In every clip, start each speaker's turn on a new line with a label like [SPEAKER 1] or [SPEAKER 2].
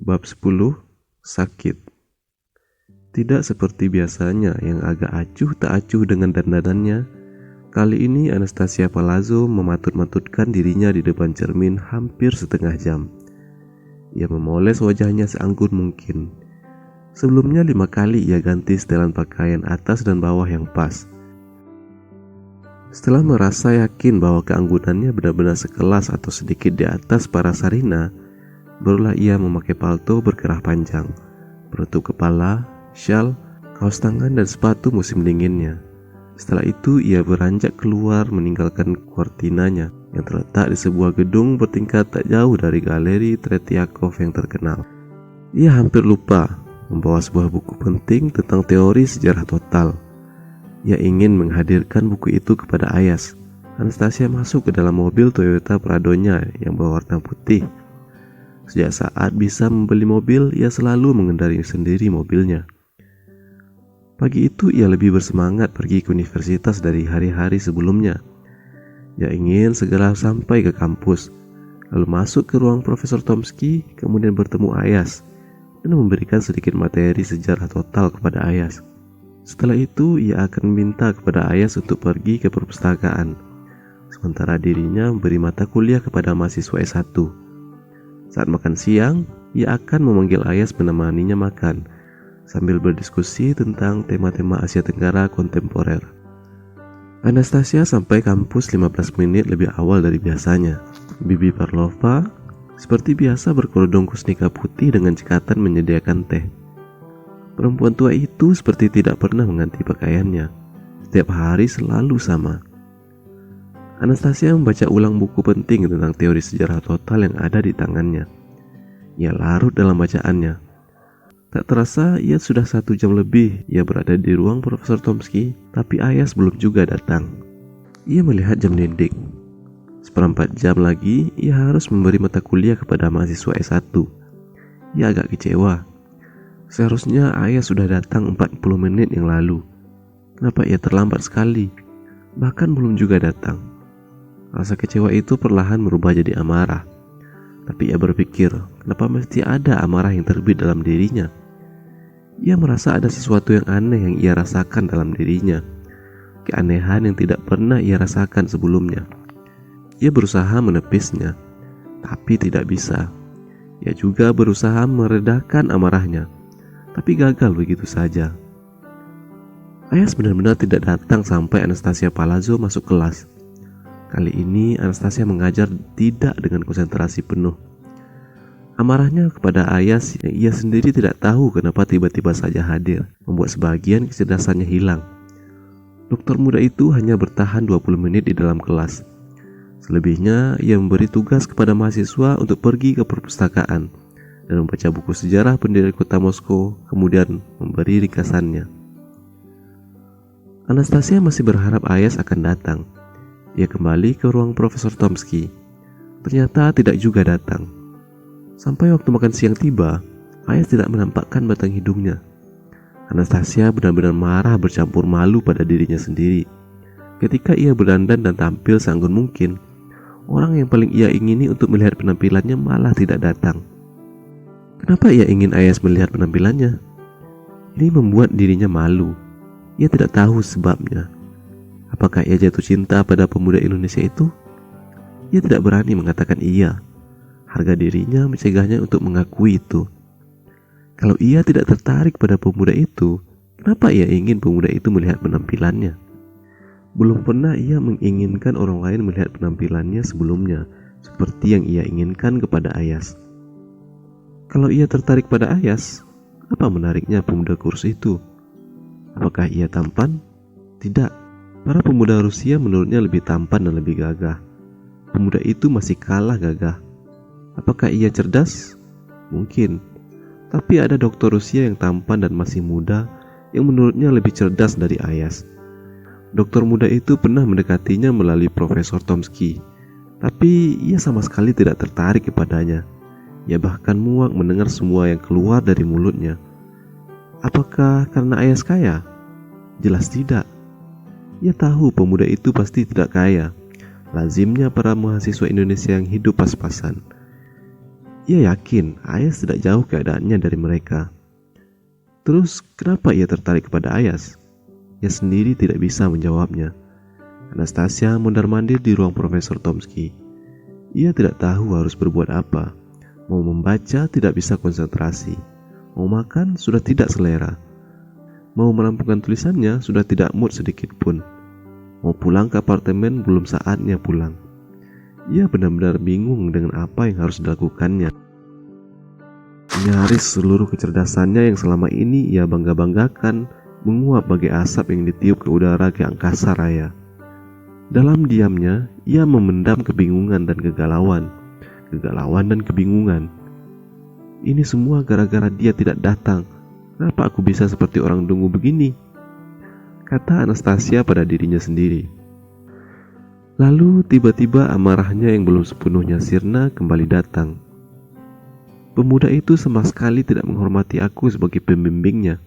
[SPEAKER 1] Bab 10. Sakit. Tidak seperti biasanya yang agak acuh tak acuh dengan dandanannya, kali ini Anastasia Palazzo mematut-matutkan dirinya di depan cermin hampir setengah jam. Ia memoles wajahnya seanggun mungkin. Sebelumnya 5 kali ia ganti setelan pakaian atas dan bawah yang pas. Setelah merasa yakin bahwa keanggunannya benar-benar sekelas atau sedikit di atas para Sarina, barulah ia memakai palto berkerah panjang, penutup kepala, syal, kaos tangan dan sepatu musim dinginnya. Setelah itu ia beranjak keluar meninggalkan kuartinanya yang terletak di sebuah gedung bertingkat tak jauh dari galeri Tretiakov yang terkenal. Ia hampir lupa membawa sebuah buku penting tentang teori sejarah total. Ia ingin menghadirkan buku itu kepada Ayas. Anastasia masuk ke dalam mobil Toyota Pradonya yang berwarna putih. Sejak saat bisa membeli mobil, ia selalu mengendarai sendiri mobilnya. Pagi itu ia lebih bersemangat pergi ke universitas dari hari-hari sebelumnya. Ia ingin segera sampai ke kampus, lalu masuk ke ruang Profesor Tomsky, kemudian bertemu Ayas dan memberikan sedikit materi sejarah total kepada Ayas. Setelah itu ia akan minta kepada Ayas untuk pergi ke perpustakaan, sementara dirinya memberi mata kuliah kepada mahasiswa S1. Saat makan siang, ia akan memanggil Ayas menemaninya makan, sambil berdiskusi tentang tema-tema Asia Tenggara kontemporer. Anastasia sampai kampus 15 menit lebih awal dari biasanya. Bibi Parlova seperti biasa berkerudung kusnika putih dengan cekatan menyediakan teh. Perempuan tua itu seperti tidak pernah mengganti pakaiannya. Setiap hari selalu sama. Anastasia membaca ulang buku penting tentang teori sejarah total yang ada di tangannya. Ia larut dalam bacaannya. Tak terasa ia sudah 1 jam lebih ia berada di ruang Profesor Tomsky, tapi Ayas belum juga datang. Ia melihat jam dinding. 1/4 jam lagi ia harus memberi mata kuliah kepada mahasiswa S1. Ia agak kecewa. Seharusnya Ayas sudah datang 40 menit yang lalu. Kenapa ia terlambat sekali? Bahkan belum juga datang. Rasa kecewa itu perlahan berubah jadi amarah. Tapi ia berpikir, kenapa mesti ada amarah yang terbit dalam dirinya? Ia merasa ada sesuatu yang aneh yang ia rasakan dalam dirinya. Keanehan yang tidak pernah ia rasakan sebelumnya. Ia berusaha menepisnya, tapi tidak bisa. Ia juga berusaha meredakan amarahnya, tapi gagal begitu saja. Ayas benar-benar tidak datang sampai Anastasia Palazzo masuk kelas. Kali ini Anastasia mengajar tidak dengan konsentrasi penuh. Amarahnya kepada Ayas yang ia sendiri tidak tahu kenapa tiba-tiba saja hadir, membuat sebagian kecerdasannya hilang. Dokter muda itu hanya bertahan 20 menit di dalam kelas. Selebihnya ia memberi tugas kepada mahasiswa untuk pergi ke perpustakaan dan membaca buku sejarah pendiri kota Moskow, kemudian memberi ringkasannya. Anastasia masih berharap Ayas akan datang. Ia kembali ke ruang Profesor Tomsky. Ternyata tidak juga datang. Sampai waktu makan siang tiba, Ayas tidak menampakkan batang hidungnya. Anastasia benar-benar marah bercampur malu pada dirinya sendiri. Ketika ia berdandan dan tampil seanggun mungkin, orang yang paling ia ingini untuk melihat penampilannya malah tidak datang. Kenapa ia ingin Ayas melihat penampilannya? Ini membuat dirinya malu. Ia tidak tahu sebabnya. Apakah ia jatuh cinta pada pemuda Indonesia itu? Ia tidak berani mengatakan iya. Harga dirinya mencegahnya untuk mengakui itu. Kalau ia tidak tertarik pada pemuda itu, kenapa ia ingin pemuda itu melihat penampilannya? Belum pernah ia menginginkan orang lain melihat penampilannya sebelumnya, seperti yang ia inginkan kepada Ayas. Kalau ia tertarik pada Ayas, apa menariknya pemuda kurus itu? Apakah ia tampan? Tidak. Para pemuda Rusia menurutnya lebih tampan dan lebih gagah. Pemuda itu masih kalah gagah. Apakah ia cerdas? Mungkin. Tapi ada dokter Rusia yang tampan dan masih muda yang menurutnya lebih cerdas dari Ayas. Dokter muda itu pernah mendekatinya melalui Profesor Tomsky, tapi ia sama sekali tidak tertarik kepadanya. Ia bahkan muak mendengar semua yang keluar dari mulutnya. Apakah karena Ayas kaya? Jelas tidak. Ia tahu pemuda itu pasti tidak kaya. Lazimnya para mahasiswa Indonesia yang hidup pas-pasan. Ia yakin Ayas tidak jauh keadaannya dari mereka. Terus kenapa ia tertarik kepada Ayas? Ia sendiri tidak bisa menjawabnya. Anastasia mondar-mandir di ruang Profesor Tomsky. Ia tidak tahu harus berbuat apa. Mau membaca tidak bisa konsentrasi. Mau makan sudah tidak selera. Mau merampungkan tulisannya sudah tidak mood sedikit pun. Mau pulang ke apartemen belum saatnya pulang. Ia benar-benar bingung dengan apa yang harus dilakukannya. Nyaris seluruh kecerdasannya yang selama ini ia bangga-banggakan menguap bagai asap yang ditiup ke udara ke angkasa raya. Dalam diamnya, ia memendam kebingungan dan kegalauan dan kebingungan. Ini semua gara-gara dia tidak datang. Kenapa aku bisa seperti orang dungu begini? Kata Anastasia pada dirinya sendiri. Lalu tiba-tiba amarahnya yang belum sepenuhnya sirna kembali datang. Pemuda itu sama sekali tidak menghormati aku sebagai pembimbingnya.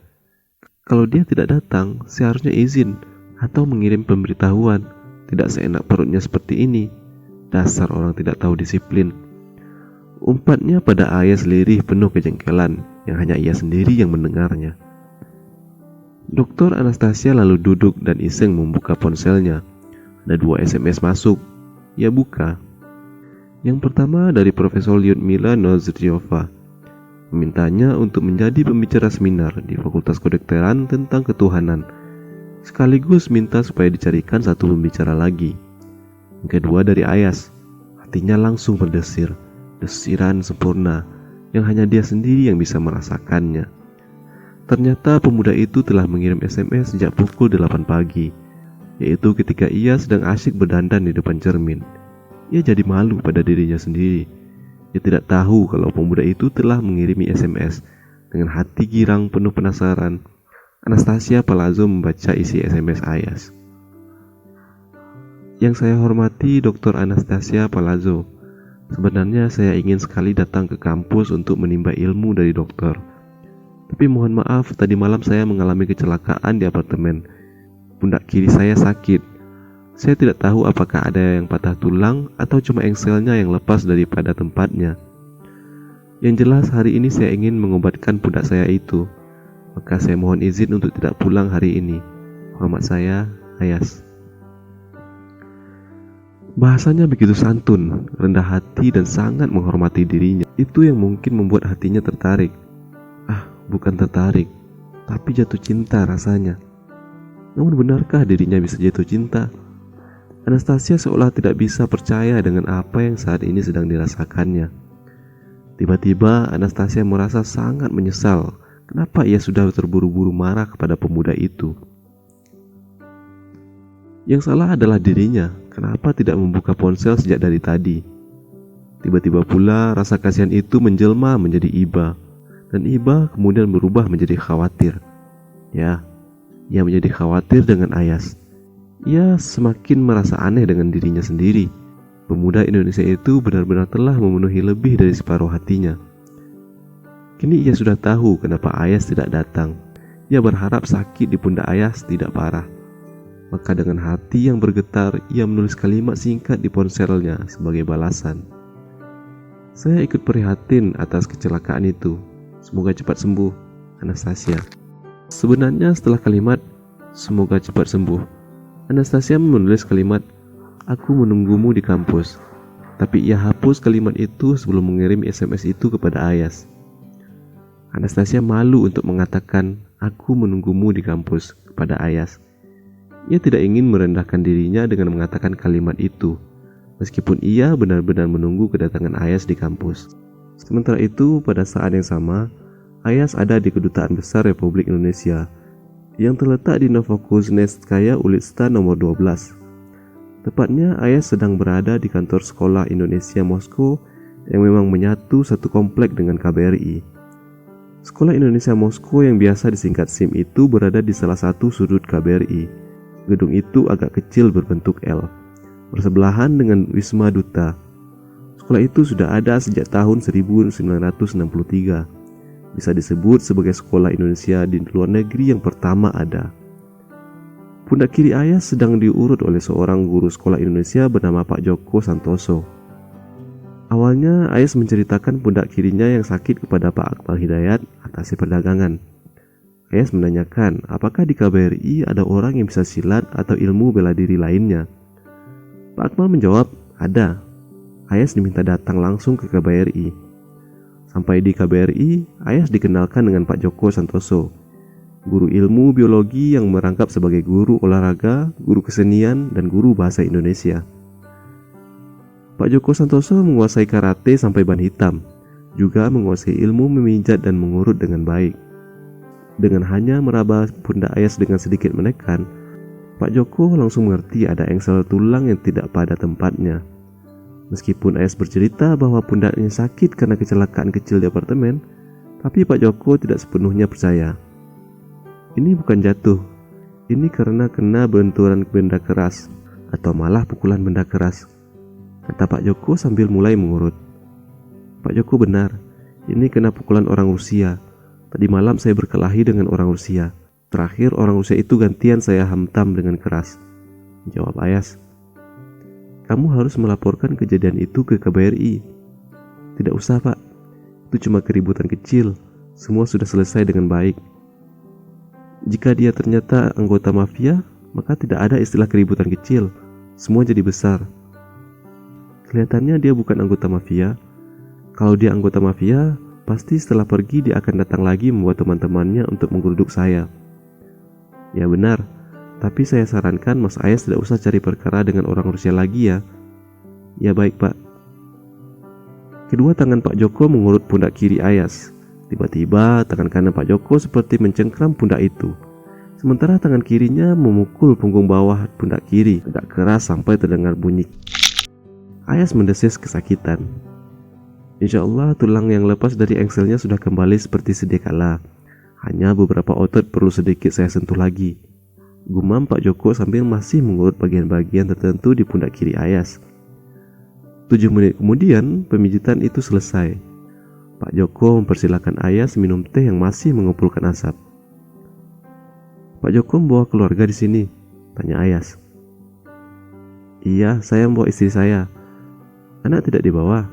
[SPEAKER 1] Kalau dia tidak datang, seharusnya izin atau mengirim pemberitahuan. Tidak seenak perutnya seperti ini. Dasar orang tidak tahu disiplin. Umpatnya pada Ayas lirih penuh kejengkelan yang hanya ia sendiri yang mendengarnya. Dr. Anastasia lalu duduk dan iseng membuka ponselnya. Ada 2 SMS masuk. Ia buka. Yang pertama dari Profesor Lyudmila Nozriova, memintanya untuk menjadi pembicara seminar di Fakultas Kedokteran tentang ketuhanan, sekaligus minta supaya dicarikan satu pembicara lagi. Yang kedua dari Ayas, hatinya langsung berdesir, desiran sempurna yang hanya dia sendiri yang bisa merasakannya. Ternyata pemuda itu telah mengirim SMS sejak pukul 8 pagi, yaitu ketika ia sedang asyik berdandan di depan cermin. Ia jadi malu pada dirinya sendiri. Ia tidak tahu kalau pemuda itu telah mengirimi SMS. Dengan hati girang penuh penasaran, Anastasia Palazzo membaca isi SMS Ayas. Yang saya hormati Dr. Anastasia Palazzo. Sebenarnya saya ingin sekali datang ke kampus untuk menimba ilmu dari dokter. Tapi mohon maaf, tadi malam saya mengalami kecelakaan di apartemen. Pundak kiri saya sakit. Saya tidak tahu apakah ada yang patah tulang atau cuma engselnya yang lepas daripada tempatnya. Yang jelas hari ini saya ingin mengobatkan pundak saya itu. Maka saya mohon izin untuk tidak pulang hari ini. Hormat saya, Ayas. Bahasanya begitu santun, rendah hati dan sangat menghormati dirinya. Itu yang mungkin membuat hatinya tertarik. Bukan tertarik, tapi jatuh cinta rasanya. Namun benarkah dirinya bisa jatuh cinta? Anastasia seolah tidak bisa percaya dengan apa yang saat ini sedang dirasakannya. Tiba-tiba Anastasia merasa sangat menyesal. Kenapa ia sudah terburu-buru marah kepada pemuda itu? Yang salah adalah dirinya. Kenapa tidak membuka ponsel sejak dari tadi? Tiba-tiba pula rasa kasihan itu menjelma menjadi iba. Dan iba kemudian berubah menjadi khawatir. Ya, ia menjadi khawatir dengan Ayas. Ia semakin merasa aneh dengan dirinya sendiri. Pemuda Indonesia itu benar-benar telah memenuhi lebih dari separuh hatinya. Kini ia sudah tahu kenapa Ayas tidak datang. Ia berharap sakit di pundak Ayas tidak parah. Maka dengan hati yang bergetar, ia menulis kalimat singkat di ponselnya sebagai balasan. Saya ikut prihatin atas kecelakaan itu. Semoga cepat sembuh, Anastasia. Sebenarnya setelah kalimat semoga cepat sembuh, Anastasia menulis kalimat aku menunggumu di kampus. Tapi ia hapus kalimat itu sebelum mengirim SMS itu kepada Ayas. Anastasia malu untuk mengatakan aku menunggumu di kampus kepada Ayas. Ia tidak ingin merendahkan dirinya dengan mengatakan kalimat itu, meskipun ia benar-benar menunggu kedatangan Ayas di kampus. Sementara itu, pada saat yang sama, Ayas ada di Kedutaan Besar Republik Indonesia yang terletak di Novokuznetskaya Ulitsa nomor 12. Tepatnya, Ayas sedang berada di kantor sekolah Indonesia Moskow yang memang menyatu satu komplek dengan KBRI. Sekolah Indonesia Moskow yang biasa disingkat SIM itu berada di salah satu sudut KBRI. Gedung itu agak kecil berbentuk L, bersebelahan dengan Wisma Duta. Sekolah itu sudah ada sejak tahun 1963. Bisa disebut sebagai sekolah Indonesia di luar negeri yang pertama ada. Pundak kiri Ayas sedang diurut oleh seorang guru sekolah Indonesia bernama Pak Joko Santoso. Awalnya Ayas menceritakan pundak kirinya yang sakit kepada Pak Akmal Hidayat atas perdagangan. Ayas menanyakan apakah di KBRI ada orang yang bisa silat atau ilmu bela diri lainnya. Pak Akmal menjawab, ada. Ayas diminta datang langsung ke KBRI. Sampai di KBRI, Ayas dikenalkan dengan Pak Joko Santoso, guru ilmu biologi yang merangkap sebagai guru olahraga, guru kesenian, dan guru bahasa Indonesia. Pak Joko Santoso menguasai karate sampai ban hitam, juga menguasai ilmu memijat dan mengurut dengan baik. Dengan hanya meraba pundak Ayas dengan sedikit menekan, Pak Joko langsung mengerti ada engsel tulang yang tidak pada tempatnya. Meskipun Ayas bercerita bahwa pundaknya sakit karena kecelakaan kecil di apartemen, tapi Pak Joko tidak sepenuhnya percaya. Ini bukan jatuh, ini karena kena benturan benda keras, atau malah pukulan benda keras, kata Pak Joko sambil mulai mengurut. Pak Joko benar, ini kena pukulan orang Rusia. Tadi malam saya berkelahi dengan orang Rusia. Terakhir orang Rusia itu gantian saya hantam dengan keras, jawab Ayas. Kamu harus melaporkan kejadian itu ke KBRI. Tidak usah Pak, itu cuma keributan kecil, semua sudah selesai dengan baik. Jika dia ternyata anggota mafia, maka tidak ada istilah keributan kecil, semua jadi besar. Kelihatannya dia bukan anggota mafia. Kalau dia anggota mafia, pasti setelah pergi dia akan datang lagi membuat teman-temannya untuk menggeruduk saya. Ya benar, tapi saya sarankan Mas Ayas tidak usah cari perkara dengan orang Rusia lagi ya. Ya baik Pak. Kedua tangan Pak Joko mengurut pundak kiri Ayas. Tiba-tiba tangan kanan Pak Joko seperti mencengkram pundak itu, sementara tangan kirinya memukul punggung bawah pundak kiri agak keras sampai terdengar bunyi. Ayas mendesis kesakitan. Insya Allah tulang yang lepas dari engselnya sudah kembali seperti sedia kala. Hanya beberapa otot perlu sedikit saya sentuh lagi, gumam Pak Joko sambil masih mengurut bagian-bagian tertentu di pundak kiri Ayas. 7 menit kemudian pemijitan itu selesai. Pak Joko mempersilahkan Ayas minum teh yang masih mengumpulkan asap. Pak Joko membawa keluarga di sini, tanya Ayas. Iya, saya membawa istri saya. Anak tidak dibawa?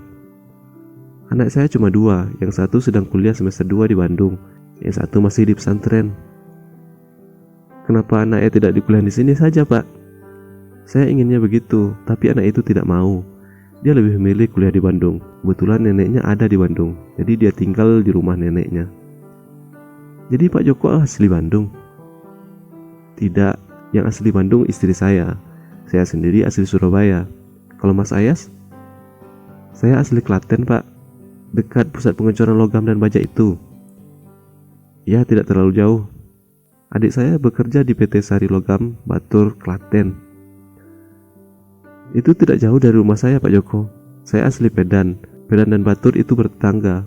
[SPEAKER 1] Anak saya cuma 2, yang satu sedang kuliah semester 2 di Bandung, yang satu masih di pesantren. Kenapa anaknya tidak dikuliah di sini saja Pak? Saya inginnya begitu, tapi anak itu tidak mau. Dia lebih memilih kuliah di Bandung. Kebetulan neneknya ada di Bandung, jadi dia tinggal di rumah neneknya. Jadi Pak Joko asli Bandung? Tidak, yang asli Bandung istri saya. Saya sendiri asli Surabaya. Kalau Mas Ayas? Saya asli Klaten Pak, dekat pusat pengecoran logam dan baja itu. Ya, tidak terlalu jauh. Adik saya bekerja di PT Sari Logam, Batur, Klaten. Itu tidak jauh dari rumah saya Pak Joko. Saya asli Pedan. Pedan dan Batur itu bertetangga.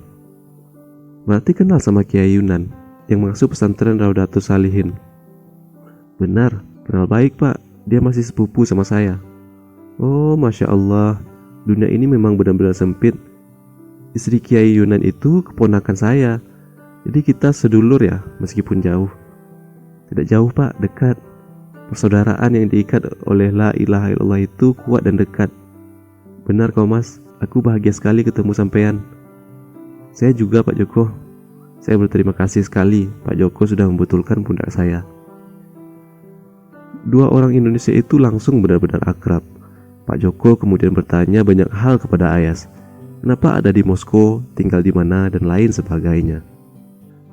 [SPEAKER 1] Berarti kenal sama Kiai Yunan yang masuk pesantren Raudatus Salihin. Benar, kenal baik Pak. Dia masih sepupu sama saya. Oh, Masya Allah. Dunia ini memang benar-benar sempit. Istri Kiai Yunan itu keponakan saya. Jadi kita sedulur ya, meskipun jauh. Tidak jauh Pak, dekat. Persaudaraan yang diikat oleh la ilaha illallah itu kuat dan dekat. Benar kau Mas, aku bahagia sekali ketemu sampean. Saya juga Pak Joko. Saya berterima kasih sekali Pak Joko sudah membetulkan pundak saya. 2 orang Indonesia itu langsung benar-benar akrab. Pak Joko kemudian bertanya banyak hal kepada Ayas. Kenapa ada di Moskow, tinggal di mana, dan lain sebagainya.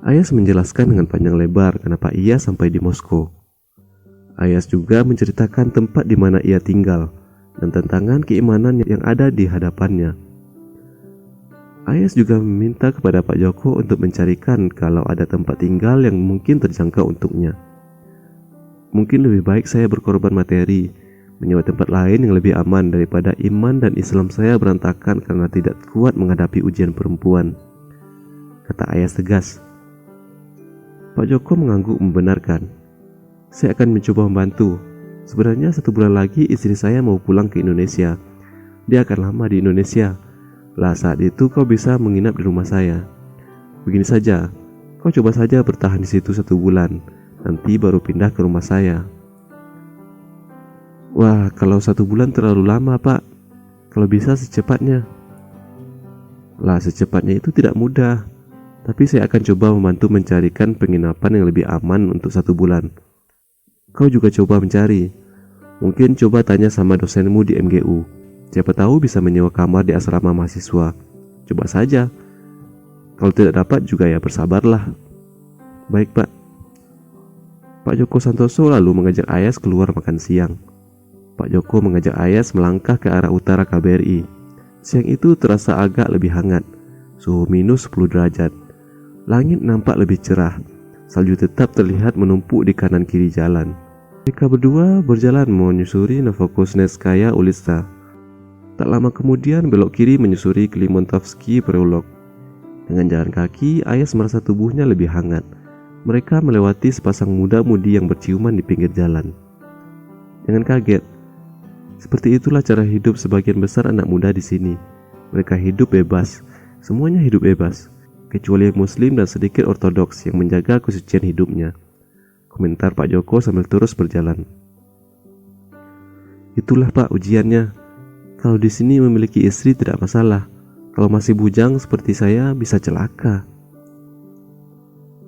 [SPEAKER 1] Ayas menjelaskan dengan panjang lebar kenapa ia sampai di Moskow. Ayas juga menceritakan tempat di mana ia tinggal dan tantangan keimanan yang ada di hadapannya. Ayas juga meminta kepada Pak Joko untuk mencarikan kalau ada tempat tinggal yang mungkin terjangkau untuknya. Mungkin lebih baik saya berkorban materi, menyewa tempat lain yang lebih aman daripada iman dan Islam saya berantakan karena tidak kuat menghadapi ujian perempuan, kata Ayas tegas. Pak Joko mengangguk membenarkan. Saya akan mencoba membantu. Sebenarnya 1 bulan lagi istri saya mau pulang ke Indonesia. Dia akan lama di Indonesia. Lah saat itu kau bisa menginap di rumah saya. Begini saja, kau coba saja bertahan di situ 1 bulan. Nanti baru pindah ke rumah saya. Wah, kalau 1 bulan terlalu lama Pak. Kalau bisa secepatnya. Lah, secepatnya itu tidak mudah. Tapi saya akan coba membantu mencarikan penginapan yang lebih aman untuk 1 bulan. Kau juga coba mencari. Mungkin coba tanya sama dosenmu di MGU. Siapa tahu bisa menyewa kamar di asrama mahasiswa. Coba saja. Kalau tidak dapat juga ya bersabarlah. Baik, Pak. Pak Joko Santoso lalu mengajak Ayas keluar makan siang. Pak Joko mengajak Ayas melangkah ke arah utara KBRI. Siang itu terasa agak lebih hangat. Suhu minus 10 derajat. Langit nampak lebih cerah. Salju tetap terlihat menumpuk di kanan kiri jalan. Mereka berdua berjalan menyusuri Novokuznetskaya Ulitsa. Tak lama kemudian belok kiri menyusuri Klimontovsky Perulok. Dengan jalan kaki, Ayas merasa tubuhnya lebih hangat. Mereka melewati sepasang muda-mudi yang berciuman di pinggir jalan. Jangan kaget. Seperti itulah cara hidup sebagian besar anak muda di sini. Mereka hidup bebas. Semuanya hidup bebas, kecuali yang Muslim dan sedikit Ortodoks yang menjaga kesucian hidupnya. Komentar Pak Joko sambil terus berjalan. Itulah Pak ujiannya. Kalau di sini memiliki istri tidak masalah. Kalau masih bujang seperti saya bisa celaka.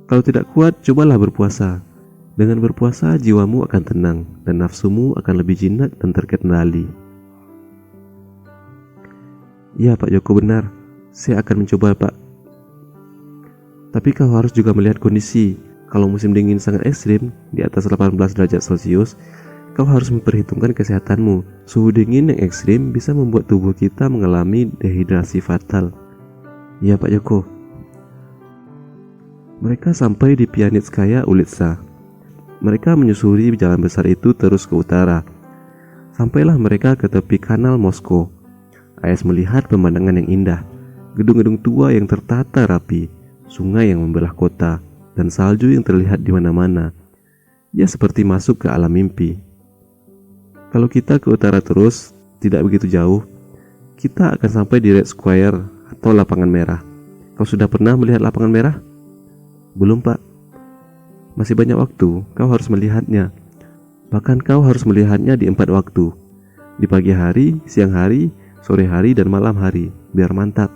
[SPEAKER 1] Kalau tidak kuat, cobalah berpuasa. Dengan berpuasa, jiwamu akan tenang dan nafsumu akan lebih jinak dan terkendali. Ya Pak Joko benar. Saya akan mencoba Pak. Tapi kau harus juga melihat kondisi. Kalau musim dingin sangat ekstrim, di atas 18 derajat Celcius, kau harus memperhitungkan kesehatanmu. Suhu dingin yang ekstrim bisa membuat tubuh kita mengalami dehidrasi fatal. Ya Pak Joko. Mereka sampai di Pianitskaya Ulitsa. Mereka menyusuri jalan besar itu terus ke utara. Sampailah mereka ke tepi kanal Moskow. Ayas melihat pemandangan yang indah. Gedung-gedung tua yang tertata rapi, sungai yang membelah kota, dan salju yang terlihat di mana-mana. Ia seperti masuk ke alam mimpi. Kalau kita ke utara terus, tidak begitu jauh, kita akan sampai di Red Square atau Lapangan Merah. Kau sudah pernah melihat Lapangan Merah? Belum Pak. Masih banyak waktu, kau harus melihatnya. Bahkan kau harus melihatnya di 4 waktu. Di pagi hari, siang hari, sore hari, dan malam hari, biar mantap.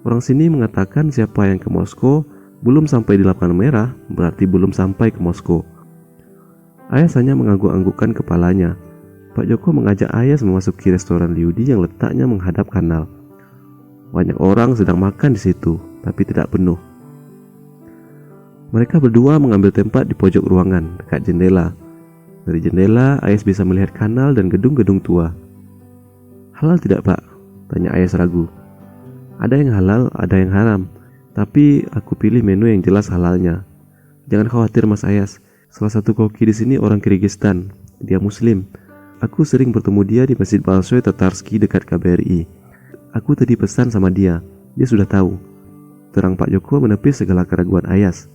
[SPEAKER 1] Orang sini mengatakan siapa yang ke Moskow belum sampai di Lapangan Merah berarti belum sampai ke Moskow. Ayas hanya mengangguk-anggukkan kepalanya. Pak Joko mengajak Ayas memasuki restoran Liudi yang letaknya menghadap kanal. Banyak orang sedang makan di situ, tapi tidak penuh. Mereka berdua mengambil tempat di pojok ruangan dekat jendela. Dari jendela, Ayas bisa melihat kanal dan gedung-gedung tua. Halal tidak Pak? Tanya Ayas ragu. Ada yang halal, ada yang haram. Tapi aku pilih menu yang jelas halalnya. Jangan khawatir Mas Ayas. Salah satu koki di sini orang Kyrgyzstan. Dia Muslim. Aku sering bertemu dia di Masjid Bolshoi Tatarsky dekat KBRI. Aku tadi pesan sama dia. Dia sudah tahu. Terang Pak Joko menepis segala keraguan Ayas.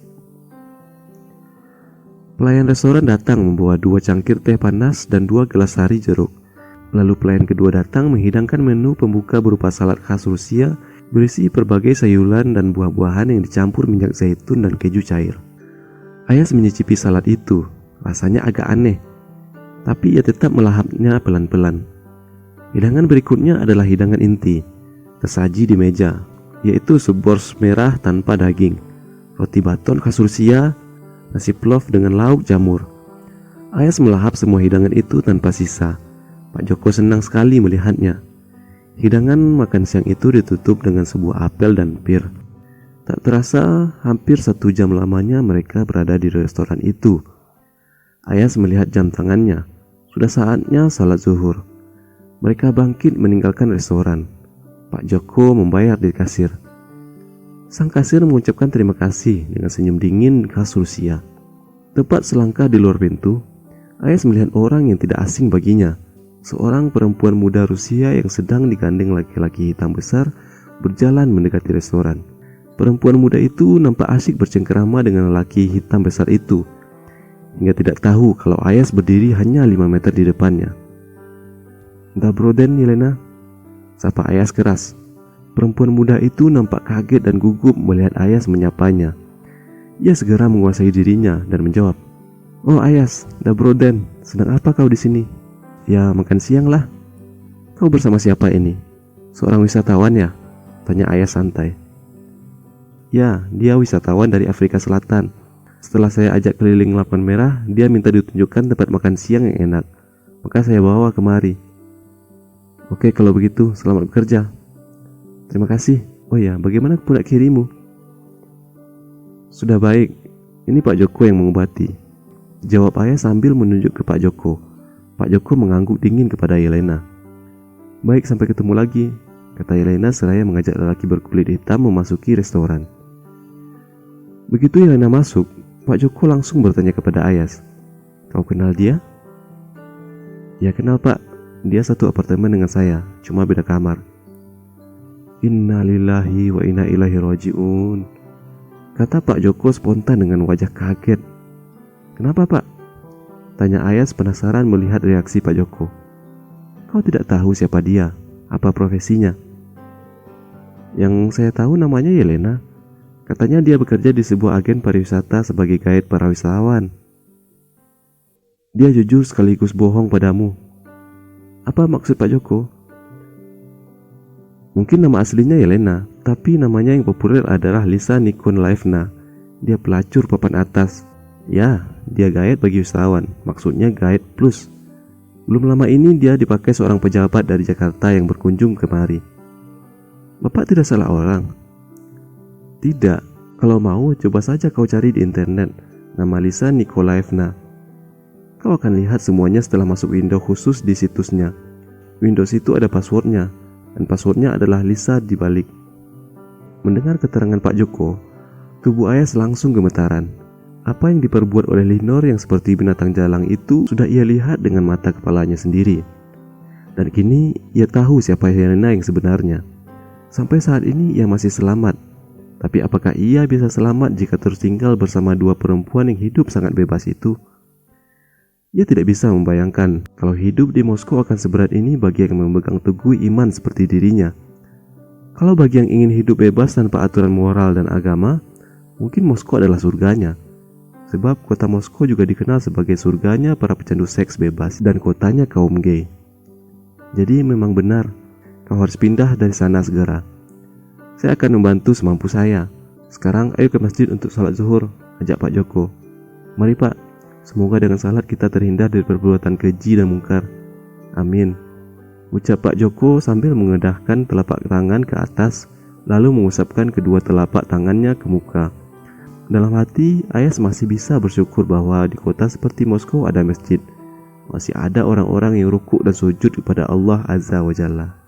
[SPEAKER 1] Pelayan restoran datang membawa 2 cangkir teh panas dan 2 gelas sari jeruk. Lalu pelayan kedua datang menghidangkan menu pembuka berupa salad khas Rusia berisi berbagai sayuran dan buah-buahan yang dicampur minyak zaitun dan keju cair. Ayas menyicipi salad itu. Rasanya agak aneh, tapi ia tetap melahapnya pelan-pelan. Hidangan berikutnya adalah hidangan inti, tersaji di meja, yaitu sup borscht merah tanpa daging, roti baton khas Rusia, nasi plov dengan lauk jamur. Ayas melahap semua hidangan itu tanpa sisa. Pak Joko senang sekali melihatnya. Hidangan makan siang itu ditutup dengan sebuah apel dan pir. Tak terasa hampir 1 jam lamanya mereka berada di restoran itu. Ayas melihat jam tangannya. Sudah saatnya salat zuhur. Mereka bangkit meninggalkan restoran. Pak Joko membayar di kasir. Sang kasir mengucapkan terima kasih dengan senyum dingin khas Rusia. Tepat selangkah di luar pintu, Ayas melihat orang yang tidak asing baginya. Seorang perempuan muda Rusia yang sedang digandeng laki-laki hitam besar berjalan mendekati restoran. Perempuan muda itu nampak asyik bercengkerama dengan lelaki hitam besar itu, hingga tidak tahu kalau Ayas berdiri hanya 5 meter di depannya. "Dabroden, Yelena," sapa Ayas keras. Perempuan muda itu nampak kaget dan gugup melihat Ayas menyapanya. Ia segera menguasai dirinya dan menjawab, "Oh Ayas, Dabroden, sedang apa kau di sini?" "Ya, makan siang lah." "Kau bersama siapa ini? Seorang wisatawan ya?" Tanya ayah santai. Ya, dia wisatawan dari Afrika Selatan. Setelah saya ajak keliling Lapan Merah, dia minta ditunjukkan tempat makan siang yang enak. Maka saya bawa kemari. Oke, kalau begitu, selamat bekerja. Terima kasih. Oh ya, bagaimana punak kirimu? Sudah baik. Ini Pak Joko yang mengobati. Jawab ayah sambil menunjuk ke Pak Joko. Pak Joko mengangguk dingin kepada Yelena. Baik, sampai ketemu lagi, kata Yelena seraya mengajak lelaki berkulit hitam memasuki restoran. Begitu Yelena masuk, Pak Joko langsung bertanya kepada Ayas. Kau kenal dia? Ya kenal Pak, dia satu apartemen dengan saya, cuma beda kamar. Innalillahi wa inna ilaihi raji'un, kata Pak Joko spontan dengan wajah kaget. Kenapa Pak? Tanya Ayas penasaran melihat reaksi Pak Joko. Kau tidak tahu siapa dia? Apa profesinya? Yang saya tahu namanya Yelena. Katanya dia bekerja di sebuah agen pariwisata sebagai guide para wisatawan. Dia jujur sekaligus bohong padamu. Apa maksud Pak Joko? Mungkin nama aslinya Yelena, tapi namanya yang populer adalah Lisa Nikolaevna. Dia pelacur papan atas. Ya, dia guide bagi wisatawan, maksudnya guide plus. Belum lama ini dia dipakai seorang pejabat dari Jakarta yang berkunjung kemari. Bapak tidak salah orang? Tidak, kalau mau coba saja kau cari di internet nama Lisa Nikolaevna. Kau akan lihat semuanya setelah masuk window khusus di situsnya. Windows itu ada passwordnya, dan passwordnya adalah Lisa di balik. Mendengar keterangan Pak Joko, tubuh Ayas langsung gemetaran. Apa yang diperbuat oleh Linor yang seperti binatang jalang itu sudah ia lihat dengan mata kepalanya sendiri. Dan kini ia tahu siapa Yelena yang sebenarnya. Sampai saat ini ia masih selamat. Tapi apakah ia bisa selamat jika terus tinggal bersama dua perempuan yang hidup sangat bebas itu? Ia tidak bisa membayangkan kalau hidup di Moskow akan seberat ini bagi yang memegang teguh iman seperti dirinya. Kalau bagi yang ingin hidup bebas tanpa aturan moral dan agama, mungkin Moskow adalah surganya. Sebab kota Moskow juga dikenal sebagai surganya para pecandu seks bebas dan kotanya kaum gay. Jadi memang benar, kau harus pindah dari sana segera. Saya akan membantu semampu saya. Sekarang ayo ke masjid untuk salat zuhur, ajak Pak Joko. Mari Pak, semoga dengan salat kita terhindar dari perbuatan keji dan mungkar. Amin, ucap Pak Joko sambil mengedahkan telapak tangan ke atas, lalu mengusapkan kedua telapak tangannya ke muka. Dalam hati, Ayas masih bisa bersyukur bahwa di kota seperti Moskow ada masjid. Masih ada orang-orang yang rukuk dan sujud kepada Allah Azza wa Jalla.